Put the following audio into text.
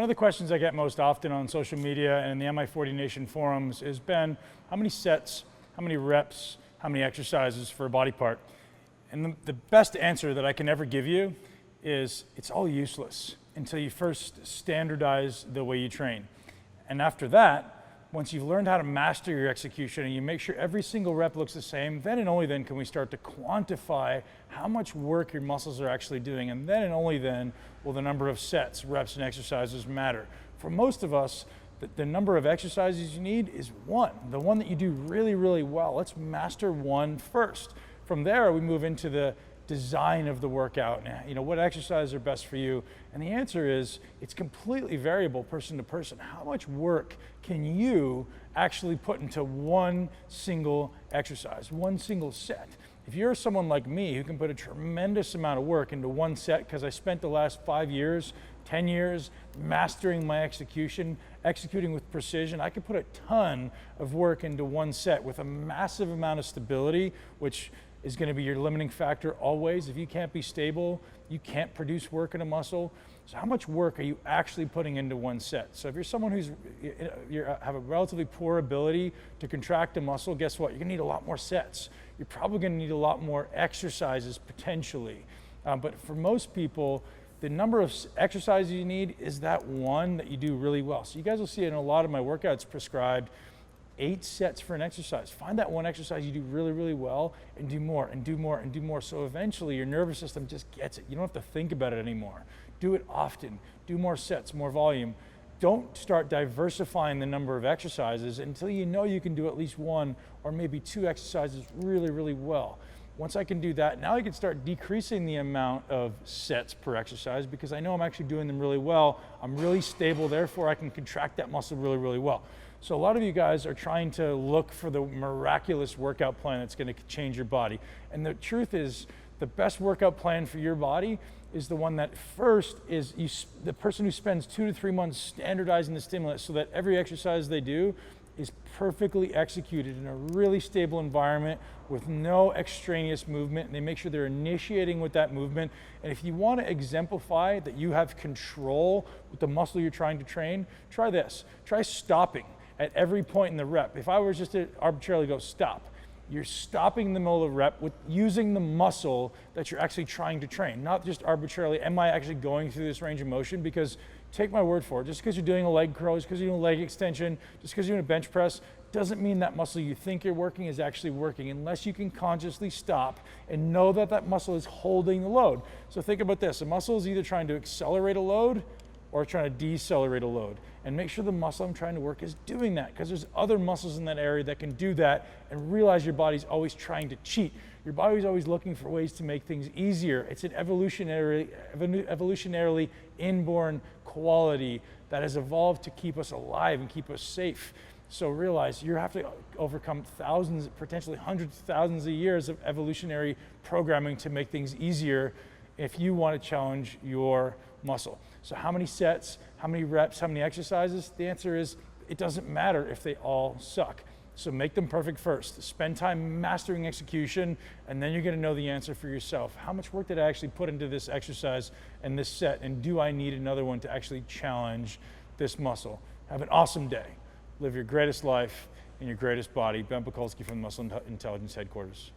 One of the questions I get most often on social media and in the Mi40 Nation forums is, Ben, how many sets, how many reps, how many exercises for a body part? And the best answer that I can ever give you is it's all useless until you first standardize the way you train. And after that, once you've learned how to master your execution and you make sure every single rep looks the same, then and only then can we start to quantify how much work your muscles are actually doing. And then and only then will the number of sets, reps, and exercises matter. For most of us, the number of exercises you need is one, the one that you do really, really well. Let's master one first. From there, we move into the design of the workout. You know, what exercises are best for you? And the answer is, it's completely variable person to person. How much work can you actually put into one single exercise, one single set? If you're someone like me who can put a tremendous amount of work into one set, because I spent the last 5 years, 10 years mastering my execution, executing with precision, I could put a ton of work into one set with a massive amount of stability, which is going to be your limiting factor always. If you can't be stable, you can't produce work in a muscle. So how much work are you actually putting into one set? So if you're someone who's have a relatively poor ability to contract a muscle, guess what? You're going to need a lot more sets. You're probably going to need a lot more exercises potentially. But for most people, the number of exercises you need is that one that you do really well. So you guys will see in a lot of my workouts prescribed 8 sets for an exercise. Find that one exercise you do really, really well and do more and do more and do more. So eventually your nervous system just gets it. You don't have to think about it anymore. Do it often. Do more sets, more volume. Don't start diversifying the number of exercises until you know you can do at least 1 or maybe 2 exercises really, really well. Once I can do that, now I can start decreasing the amount of sets per exercise because I know I'm actually doing them really well. I'm really stable, therefore I can contract that muscle really, really well. So a lot of you guys are trying to look for the miraculous workout plan that's going to change your body. And the truth is, the best workout plan for your body is the one that first is the person who spends 2 to 3 months standardizing the stimulus so that every exercise they do is perfectly executed in a really stable environment with no extraneous movement, and they make sure they're initiating with that movement. And if you want to exemplify that you have control with the muscle you're trying to train, try this. Try stopping at every point in the rep. If I were just to arbitrarily go stop, you're stopping in the middle of the rep with using the muscle that you're actually trying to train, not just arbitrarily, am I actually going through this range of motion? Because take my word for it, just because you're doing a leg curl, just because you're doing a leg extension, just because you're doing a bench press, doesn't mean that muscle you think you're working is actually working unless you can consciously stop and know that that muscle is holding the load. So think about this, a muscle is either trying to accelerate a load or trying to decelerate a load. And make sure the muscle I'm trying to work is doing that, because there's other muscles in that area that can do that, and realize your body's always trying to cheat. Your body's always looking for ways to make things easier. It's an evolutionarily inborn quality that has evolved to keep us alive and keep us safe. So realize you have to overcome thousands, potentially hundreds of thousands of years of evolutionary programming to make things easier if you want to challenge your muscle. So how many sets, how many reps, how many exercises? The answer is it doesn't matter if they all suck. So make them perfect first. Spend time mastering execution, and then you're going to know the answer for yourself. How much work did I actually put into this exercise and this set, and do I need another one to actually challenge this muscle? Have an awesome day. Live your greatest life in your greatest body. Ben Pakulski from the Muscle Intelligence Headquarters.